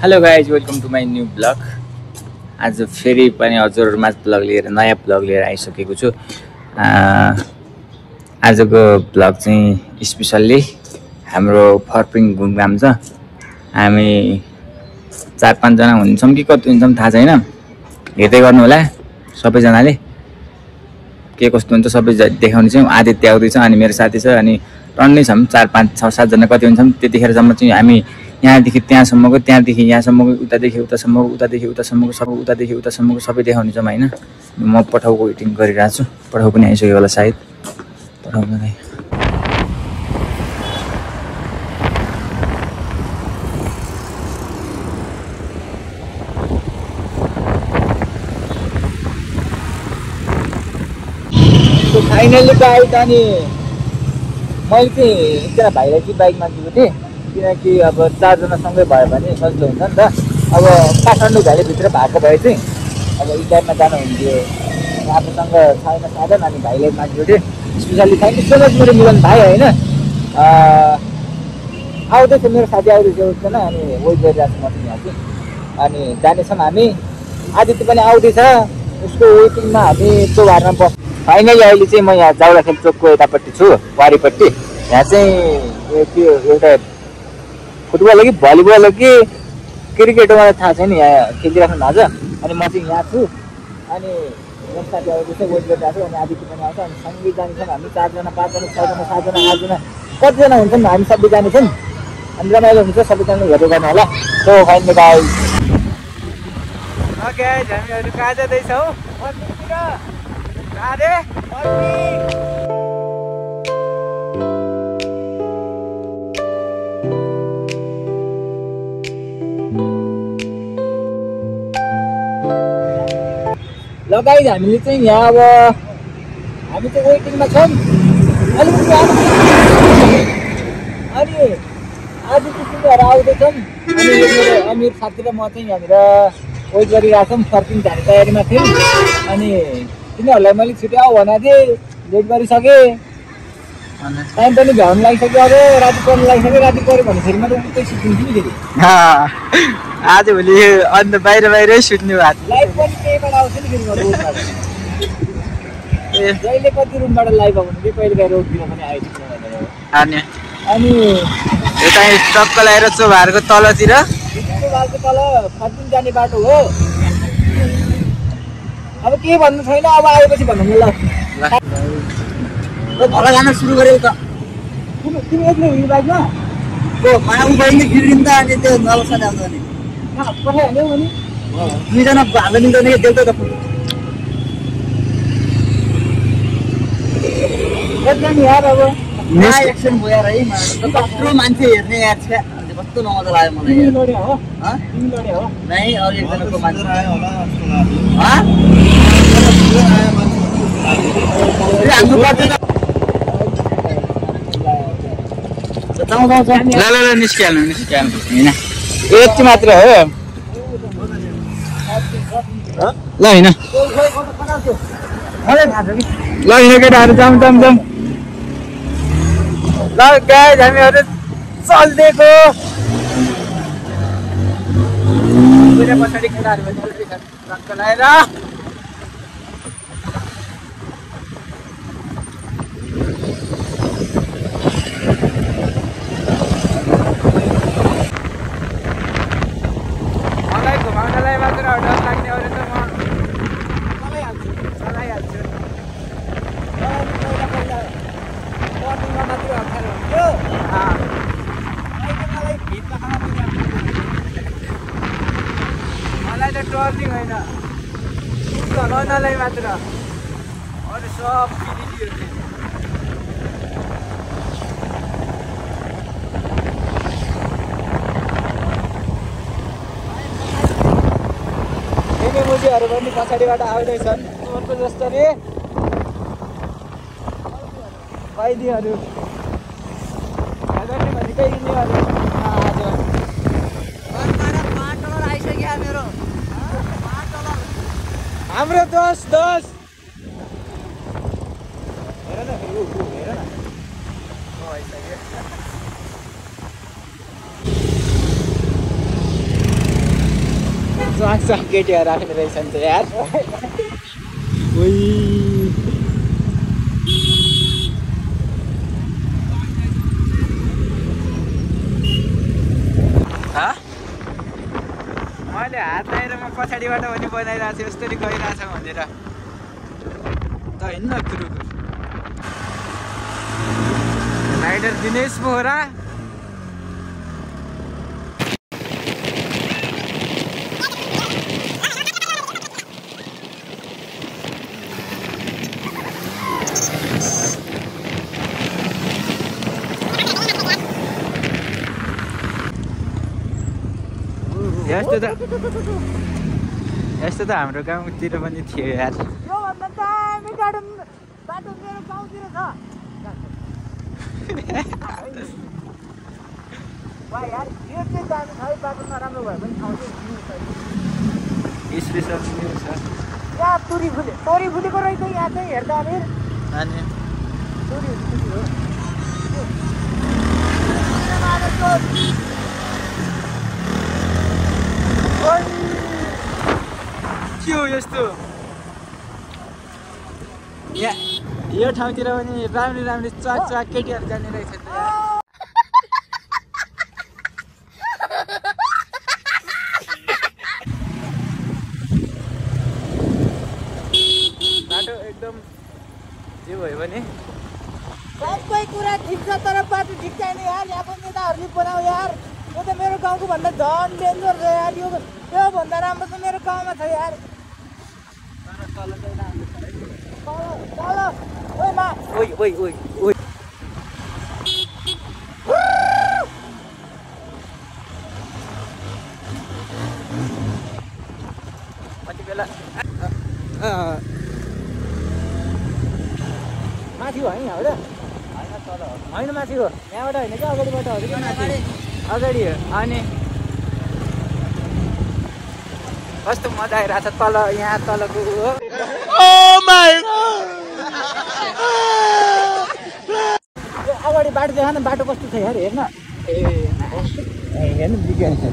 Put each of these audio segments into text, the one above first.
Hello guys, welcome to my new blog. आज फेरि पनि हजुरहरूमा ब्लग लिएर नयाँ ब्लग लिएर आइसकेको छु। आजको ब्लग चाहिँ स्पेसल्ली हाम्रो फर्पिङ घुमघाम छ। हामी 4-5 जना हुन्छौँ कि कति हुन्छौँ थाहा छैन, हेर्दै गर्नु होला सबैजनाले के कस्तो हुन्छ सबै देखाउने छौँ। आदित्य आउँदैछ अनि मेरो साथी छ अनि टन्नै छौँ 4-5-6-7 जना कति हुन्छौँ त्यतिखेरसम्म चाहिँ हामी यहाँदेखि त्यहाँसम्मको, त्यहाँदेखि यहाँसम्मको, उतादेखि उतासम्मको, उतादेखि उतासम्मको, उतादेखि उतासम्मको सबै देखाउने छौँ होइन। म पठाउको वेटिङ गरिरहेको छु, पठाउ पनि आइसक्यो होला सायद। पठाउनलाई फाइनली त आयो त। अनि मैले चाहिँ एकजना भाइलाई चाहिँ बाइकमा दिएको थिएँ किनकि अब 4 जना सँगै भयो भने सजिलो हुन्छ नि त। अब काठमाडौँ भ्यालीभित्र भएको भए चाहिँ अब यी टाइममा जानु हुन्थ्यो, आफूसँग छैन साधन। अनि भाइलाई मागिएको थिएँ specially. Thank you so much मेरो मिलन भाइ होइन। आउँदैछ मेरो साथी आउँदैछ एकजना, अनि वेट गरिरहेको छु म चाहिँ यहाँ चाहिँ। अनि जानेछौँ हामी, आदित्य पनि आउँदैछ, उसको वेटिङमा हामी चौघारमा बस। फाइनली अहिले चाहिँ म यहाँ जाउँदाखेरि चोकको यतापट्टि छु, वारीपट्टि। यहाँ चाहिँ त्यो एउटा फुटबल हो कि भलिबल हो कि क्रिकेट हो मलाई थाहा छैन, यहाँ खेलिराख्नु भएको छ। अनि म चाहिँ यहाँ छु अनि मेरो साथी आउँदैछ, वेट गरिरहेको छु। अनि आदित्य पनि आउँछ, अनि सँगै जानेछौँ हामी 4 जना 5 जना 6 जना 7 जना 8 जना कतिजना हुन्छौँ हामी सबै जानेछौँ। अनि रमाइलो हुन्छ, सबैजनाले हेर्दै गर्नु होला। सो फाइनली गाइस, ओके हामीहरू कहाँ जाँदैछौँ? फर्पिङतिर। कहाँ रे? फर्पिङ। ल गाइस, हामीले चाहिँ यहाँ अब हामी चाहिँ वेटिङमा छौँ अलिकति। अनि आदित्य तिनीहरू आउँदैछौँ अनि मेरो अमिर साथी र म चाहिँ यहाँनिर वेट गरिरहेको छौँ, फर्किङ जाने तयारीमा थियौँ। अनि तिनीहरूलाई मैले छिटो आऊ भनेको थिएँ, लेट गरिसकेँ। टाइम पनि भ्याउनु लागिसक्यो, अब राति पर्नु लागिसक्यो। राति पऱ्यो भने फेरि मैले उतै सुटिन्छु नि फेरि। आजभोलि अन्त बाहिरै सुत्ने भएको लाइभ पनि त्यहीबाट आउँछ नि फेरि। म रोडबाट जहिले कति रुमबाट लाइभ आउनु कि कहिले काहीँ रोडतिर पनि आइपुग्नु भनेर। अनि अनि यता टक्क लगाएर चोभारको तलतिर बाटो तल फर्किङ जाने बाटो हो। अब के भन्नु छैन, अब आएपछि भन्नु ल। भला जान सुरु गरेको त तिमी एक्लै हुनु बाइकमा ऊ बहिनी गिरिन् त। अनि त्यो नलसाले आउँछ नि पठाइहाल्यौ भने 2 जना हाल्नु मिल्दैन कि देउता त एकदम यार। अब एक्सन भयो यार है। कत्रो मान्छे हेर्ने यार छ, कस्तो नमजा लाग्यो मलाई। तिमी लड्यो हो, तिमी लड्यो हो। नै अरू एकजनाको मान्छे निस्किहाल्नु होइन, यति मात्र हो ल होइन। ल होइन केटाहरू, जाउँ जाउँ जाउँ। ल गाइस, हामीहरू चल्दिएको पछाडि केटाहरू टक्क लगाएर मलाई घुमाउनलाई मात्र डर लाग्ने अरू त म चलाइहाल्छु। मलाई त टर्निङ होइन, चलाउनलाई मात्र, अरू सब फिलिटीहरू। मुजीहरू पनि पछाडिबाट आउँदैछन् चोरको जस्तो रे कैदीहरू भनेकै यिनीहरू। हाम्रो दोस्त हेर न हेर न स्वाग केटीहरू राख्ने रहेछन् त यार मैले हात आएर म पछाडिबाट पनि बनाइरहेको छु यस्तरी गइरहेछ भनेर त हिँड्न कुरुकुर राइडर दिनेश बोहरा यस्तो त हाम्रो गाउँतिर पनि थियो यार योभन्दा दामी बाटो मेरो गाउँतिर छ यार यो चाहिँ दामी छ है बाटो नराम्रो भए पनि ठाउँ चाहिँ स्पेसल छ यहाँ तोरी फुलेको रहेछ यहाँ चाहिँ हेर्दा अमिर अनि तोरी फुलेको के हो यस्तो यो ठाउँतिर पनि राम्रो चाक केटीहरू जाने रहेछ नि बाटो एकदम जे भयो भने सबै कुरा ठिक छ तर बाटो ठिक छैन यार यहाँको नेताहरूले बनाऊ यार यो त मेरो गाउँको भन्दा झन् डेन्जर छ यार यो भन्दा राम्रो त मेरो गाउँमा छ यार कति बेला माथि हो है यहाँबाट होइन माथि हो यहाँबाट होइन क्या अगाडिबाट हो कि माथि अगाडि हो अनि कस्तो मजा आइरहेछ तल यहाँ तलको अगाडि बाटो देखा न बाटो कस्तो छ यार हेर्न हेर्नु बिग्रिन्छ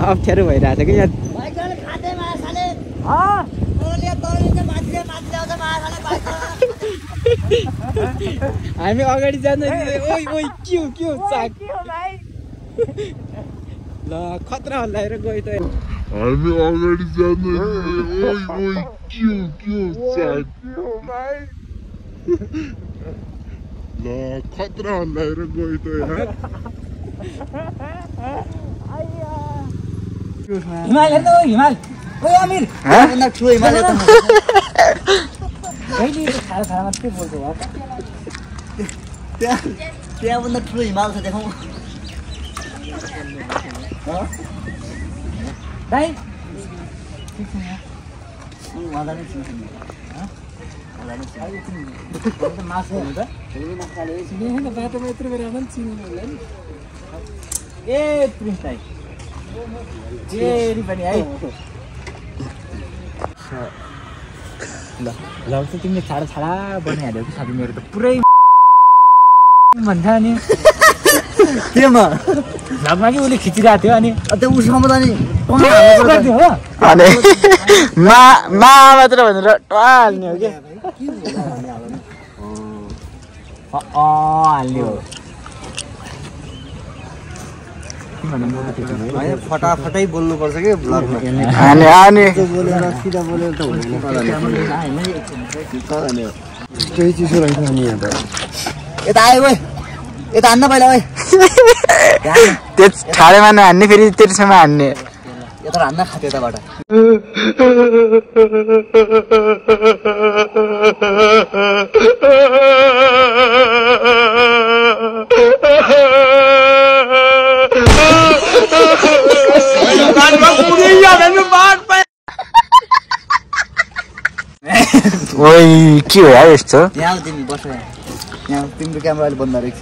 अप्ठ्यारो भइरहेछ कि यहाँ हामी अगाडि जाँदै के हो चाक ल खतरा हल्लाएर गयो त हामी अगाडि जाँदै के हो चाक ल खतरा हल्लाएर गयो त यार हिमाल हेर्नु हिमाल ओ अमिर भन्दा ठुलो हिमालय त कहिले खाना मात्रै बोल्छ यार त्यहाँ भन्दा ठुलो हिमाल छ देखाउँ दाइ मासु बाटोमा यत्रो बेला पनि चिन्नु ए प्रिन्स दाइ जेरी पनि है ल चाहिँ तिमीले छाडा बनाइहाल्यो कि साथी मेरो त पुरै भन्छ नि केमा भ्लगमा कि उसले खिचिरहेको थियो अनि त्यो उसमा त नि हो अनि मा मात्र भनेर हाल्ने हो कि हाल्ने हो फटाफटै बोल्नुपर्छ कि ब्लगमा बोलेर सिधा बोलेर त हुँदैन केही चिसो रहेछ नि यहाँ त यता आयो ओइ यता हान्न पहिला ओइ त्यो ठाडेमा नहान्ने फेरि तेर्सम्म हान्ने यता हान्न खा त्यताबाट ओइ के हो यार यस्तो यहाँ तिमी बस यहाँ तिम्रो क्यामेरा अहिले बन्द रहेछ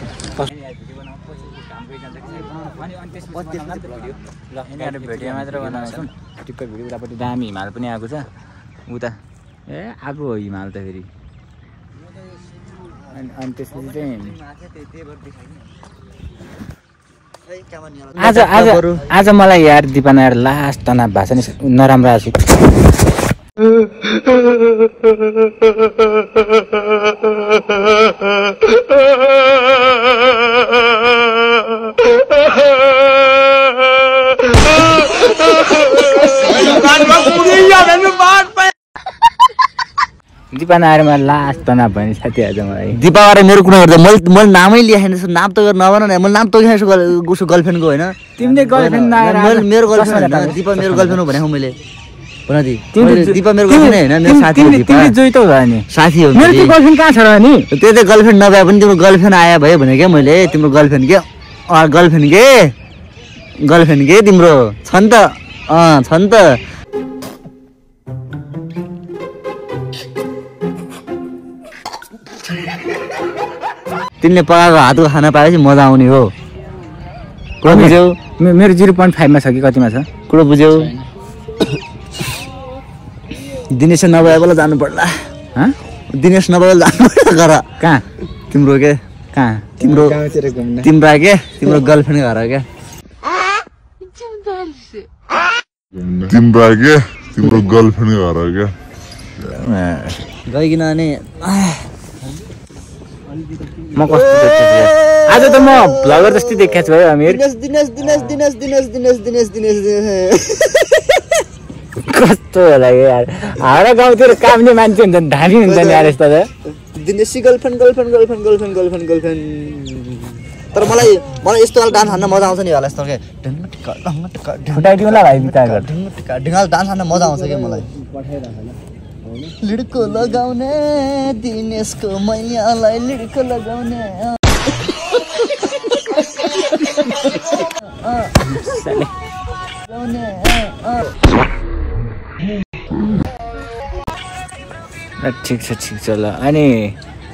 भिडियो मात्र बनाउँछौँ टिप्प भिडियो उतापट्टि दामी हिमाल पनि आएको छ उता ए आएको हो हिमाल त फेरि अनि त्यसपछि चाहिँ आज आज आज मलाई यार दिपाना यार लास्ट तनाव भएको छ नि नराम्रो आछु दिपाना आएर मलाई लास्ट तनाव भयो नि साथी आज मलाई दिपा आएर मेरो कुरा गर्दा मैले नामै लेखेन नाम त नभन न मैले नाम तोकेछु उसको गर्लफ्रेन्डको होइन तिमीले गर्लफ्रेन्ड नआएर मेरो गर्लफ्रेन्ड होइन दिपा मेरो गर्लफ्रेन्ड हो भनेको मैले भनदी दिपा मेरो गर्लफ्रेन्ड होइन मेरो साथी हो दिपा तिमी जोइ त हो नि साथी हो मेरो त्यो गर्लफ्रेन्ड कहाँ छ र नि त्यो त गर्लफ्रेन्ड नभए पनि तिम्रो गर्लफ्रेन्ड आयो भयो भने के मैले तिम्रो गर्लफ्रेन्ड के तिम्रो छ नि त तिमीले पकाएको हातको खाना पाएपछि मजा आउने हो कुरा बुझ्यौ मेरो 0.5 मा छ कि कतिमा छ कुरा बुझ्यौ दिनेश नभए बेला जानु पर्ला दिनेश नभए बेला जानु पर्ला घर कहाँ तिम्रो के कहाँ तिम्रो तिम्रो गर्लफ्रेन्ड घर क्या तिम्रो गर्लफ्रेन्ड घर क्या गइकिन अनि म कस्तो देख्छु आज त म भ्लगर जस्तै देखाएको छु है अमीर कस्तो होला यार हाम्रा गाउँतिर कामले मान्छे हुन्छ नि धामी हुन्छ नि यार यस्तो त दिनेशी गर्लफ्रेन्ड तर मलाई यस्तो वाला डान्स हान्न मजा आउँछ नि होला यस्तो के फुटाइदिउँ ल भाइ बिता ढिङ्गाल डान्स हान्न मजा आउँछ क्या मलाई लिड्को लगाउने दिनेशको मैयालाई लिड्को लगाउने ठिक छ ल अनि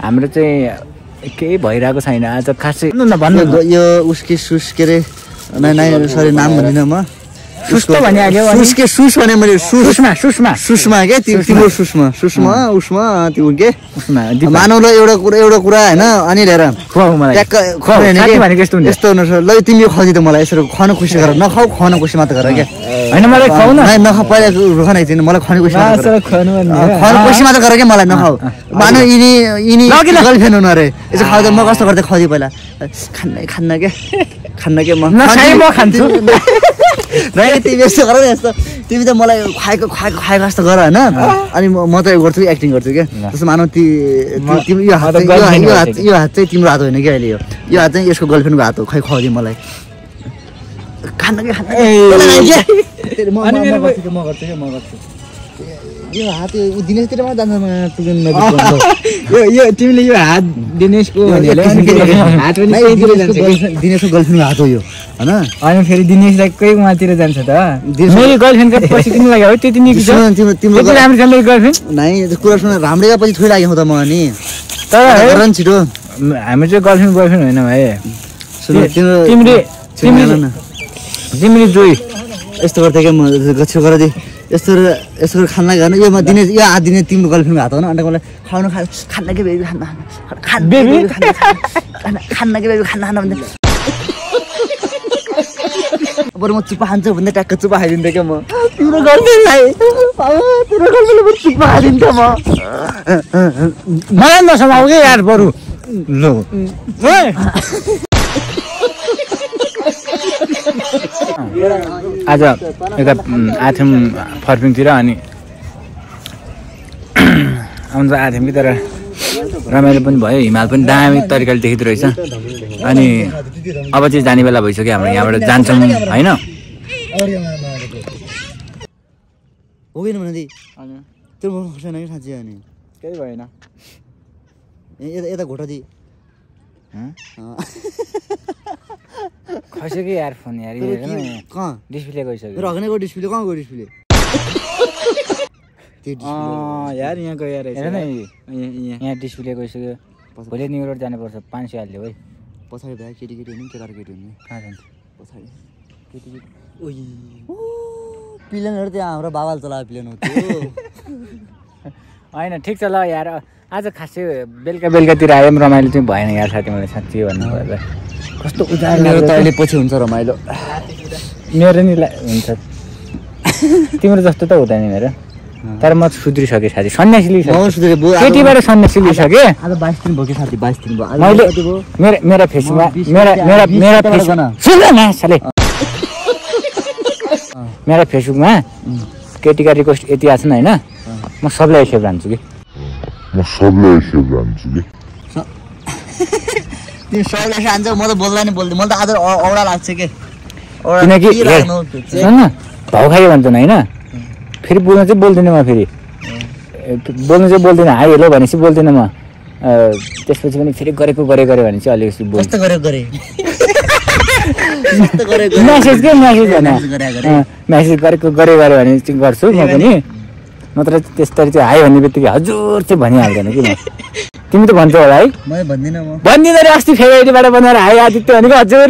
हाम्रो चाहिँ केही भइरहेको छैन आज खासै भन्नु यो उसके सुस के अरे नाइ सरी नाम भनिनँ म सुस्तो भनिहाल्यो सुसके सुस भने मैले सुषमा के तिम्रो सुषमा उसमा त्यो के उसमा मानौ ल एउटा कुरा हैन अनि लिएर यस्तो हुनु ल तिमी खजी त मलाई यसरी खुवाउन खुसी गर नखाऊ खुवाउन खुसी मात्र गर के हैन मलाई खुवाउन नखा पहिला रोखा नै दिनु मलाई खुवाउन खुसी मात्र खुवाउन खुसी मात्र गर के मलाई नखाऊ मानौ इनी गर्लफ्रेन्ड हुनु रे यसो खाऊ त म कस्तो गर्दै खजी पहिला खान्न के म खान्छु नाइ तिमी यस्तो गर न यस्तो तिमी त मलाई खुवाएको जस्तो गर होइन अनि म त गर्छु एक्टिङ गर्छु क्या जस्तो मानौ तिम्रो यो हात चाहिँ तिम्रो हात होइन क्या अहिले यो हात चाहिँ यसको गर्लफ्रेन्डको हात हो खै खुवाउँदै मलाई खान्न म गर्छु यो हात दिनेशतिर मात्र यो तिमीले यो हात दिनेशको दिनेशको गर्लफ्रेन्डको हात हो यो होइन अनि फेरि दिनेशलाई कोही उहाँतिर जान्छ त मेरो गर्लफ्रेन्डको पछि तिमी लाग्यो त्यो तिम्रो गर्लफ्रेन्ड नाइ कुरा सुन राम्रै पछि थोरै लाग्यो त म अनि तर छिटो हामी चाहिँ गर्लफ्रेन्ड बोयफ्रेन्ड होइन भाइ तिमीले जोइ यस्तो गर्थ्यो क्या म गच्छो गर दे यस्तो खाना गर्न यो म दिने यो हात दिने तिम्रो गर्लफ्रेन्डको हात हो न अन्त मलाई खान्न के बेबी खान्न के बेबी खाना भन्दा बरु म चुप्पा खान्छु भन्दा ट्याक्क चुप्पा खाइदिन्थेँ क्या म तिम्रो गर्लफ्रेन्डलाई चुप्पा खाइदिन्थेँ म मलाई नसमाऊ कि यार बरु ल आज यता आथ्यौँ फर्पिङतिर अनि आउँदा आथ्यौँ कि तर रमाइलो पनि भयो हिमाल पनि दामी तरिकाले देखिँदो रहेछ अनि अब चाहिँ जाने बेला भइसक्यो हाम्रो यहाँबाट जान्छौँ होइन होइन भने त्यो छैन कि साँच्ची अनि केही भएन यता घोटा दि खस्यो कि यार फोन यार कहाँ डिस्प्ले गइसक्यो रगनेको डिस्प्ले कहाँ गयो डिस्प्ले यार यहाँ गयो यार यहाँ डिस्प्ले गइसक्यो भोलि न्यु रोड जानुपर्छ 500 हाल्यो है पछाडि भए केटी हुने केटाकेटी हुने कहाँ जान्छ पछाडि केटी प्लेनहरू त्यहाँ हाम्रो बाबाले चलाएको प्लेन हो त्यो होइन ठिक छ ल यार आज खासै बेलुकातिर आयो रमाइलो चाहिँ भएन यार साथी मलाई साँच्चै भन्नुपर्दा कस्तो उजाड मेरो त लाग्यो अहिले पछि हुन्छ रमाइलो मेरो नि हुन्छ तिम्रो जस्तो त हुँदैन मेरो तर म सुध्रिसकेँ साथी सन्यासी लिइसकेँ केटीबाट सन्यासी लिइसकेँ आज 22 दिन भयो कि साथी 22 दिन भयो मैले मेरा फेसबुकमा मेरा सुन न साले मेरा फेसबुकमा केटीका रिक्वेस्ट यति आएको छैन होइन म सबलाई एक्सेप्ट हान्छु कि तिमी सबैलाई खान्छ म त बोल्दा नि बोल्दै मलाई त आज औडा लाग्छ के किनकि सुन न भाउ खायो भन्छन् होइन फेरि बोल्नु चाहिँ बोल्दिनँ म फेरि बोल्नु चाहिँ बोल्दिनँ हाई हेलो भनेपछि बोल्दिनँ म त्यसपछि पनि फेरि गरेको गरे भने चाहिँ अलिकति बोल्छु कस्तो गरेको मेसेज के मेसेज होइन मेसेज गरेको गरे भने चाहिँ गर्छु म पनि नत्र त्यस्तरी चाहिँ हाई भन्ने बित्तिकै हजुर चाहिँ भनिहाल्दैन कि म तिमी त भन्छौ होला है म भन्दिनँ म भन्दिनँ रे अस्ति फेब्रुअरीबाट बनाएर हाई आदित्य भनेको हजुर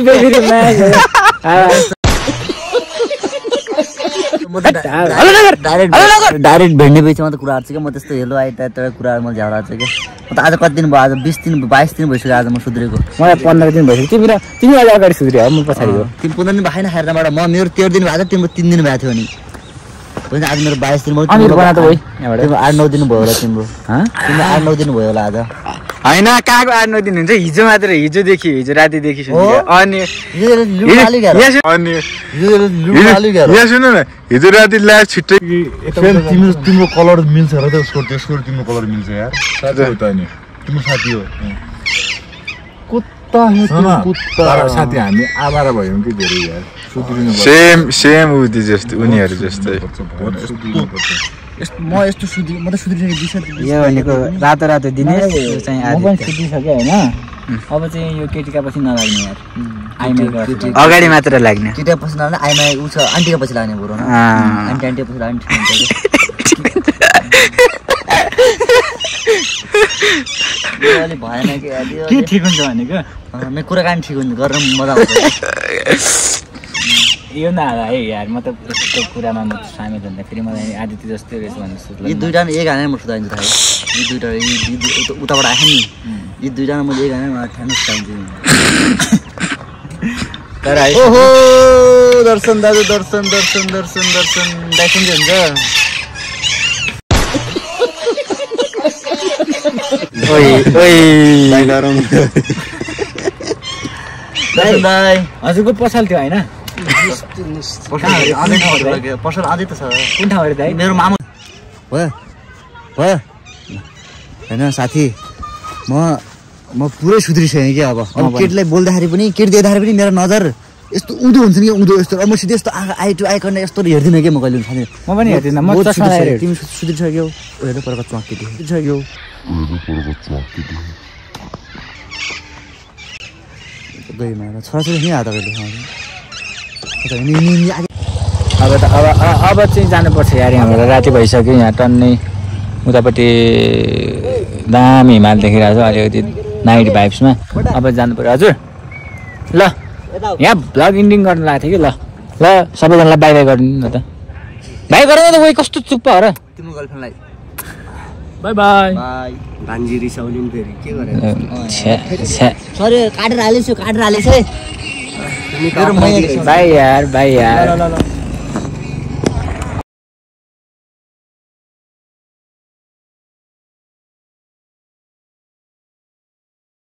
डाइरेक्ट भेट्ने बिचमा त कुराहरू छ क्या म त्यस्तो हेलो आइ तर कुराहरू म झ्याउरा छ क्या म त आज कति दिन भयो आज 20 दिन 22 दिन भइसक्यो आज म सुध्रेको मलाई 15 दिन भइसक्यो तिमी आज अगाडि सुध्रियो म पछाडि हो तिमी 15 दिन भएन खाइरबाट म मेरो 13 दिन भएको तिम्रो 3 दिन भएको थियो नि होइन आज मेरो 22 दिन भयो अमिर बना त भइ यहाँबाट तिम्रो 8-9 दिन भयो होला तिम्रो 8-9 दिन भयो होला आज होइन कहाँको 8-9 दिन हुन्छ हिजो मात्र हिजो रातिदेखि अनि यहाँ सुन न हिजो राति ल्याए छिट्टै तिम्रो कलर मिल्छ र त त्यसको तिम्रो कलर मिल्छ यार साथी हो त नि तिम्रो साथी हो कुत्ता साथी हामी आवारा भयौँ कि धेरै यार सेम उनीहरू जस्तै म यस्तो म त सुध्रिसकेँ यो भनेको रातो दिनेश चाहिँ म पनि सुध्रिसकेँ होइन अब चाहिँ यो केटीका पछि नलाग्ने यार आइमाईको अगाडि मात्र लाग्ने केटीका पछि नलाग्ने आइमाई उ छ आन्टीका पछि लाग्ने बरु आन्टी पछि लाग्ने अलि भएन के ठिक हुन्छ भनेको मेरो कुराकानी ठिक हुन्छ गरेर मजा आउँछ यो नहाला है यार म त यस्तो कुरामा म सामेल हुँदा फेरि मलाई आदित्य जस्तै रहेछ भन्ने सोच्ला यी दुईजना एक हाने म सुधाइदिन्छु थाहा यी दुईटा उताबाट आयो नि यी दुईजना मैले एक हाने मलाई ठान्नु सुधाइदिन्छु तर ओहो दर्शन दाजु दर्शन दाइसन हुन्छ दाइ हजुरको पसल थियो होइन पसल आँदै त छ कुन ठाउँ दाइ मेरो मामु भयो होइन साथी म पुरै सुध्रिसकेँ क्या अब केटीलाई बोल्दाखेरि पनि केटी देख्दाखेरि पनि मेरो नजर यस्तो उँधो हुन्छ नि उँधो यस्तो अब म सिधै यस्तो आई टु आई गर्न यस्तो हेर्दिनँ क्या म कहिले साथी म पनि हेर्दिनँ म तिमी सुध्रिसक्यौ हेर्नु परेको चुवाक केटी सुध्रिसक्यौ छोराछोरी हात अब चाहिँ जानुपर्छ यार यहाँबाट राति भइसक्यो यहाँ टन्नै उतापट्टि दामी हिमाल देखिरहेको छ अलिकति नाइट भाइब्समा अब जानु पर्यो हजुर ल यहाँ भ्लग इन्डिङ गर्नु लागेको थियो कि ल सबैजनालाई बाई बाई गरिदिनु न त बाई गर न त उयो कस्तो चुप्प हो र तिम्रो गर्लफ्रेन्डलाई बाई बाई भान्जी रिसाउनु फेरि के गरेर सरी काटेर हालेछु है बाई यार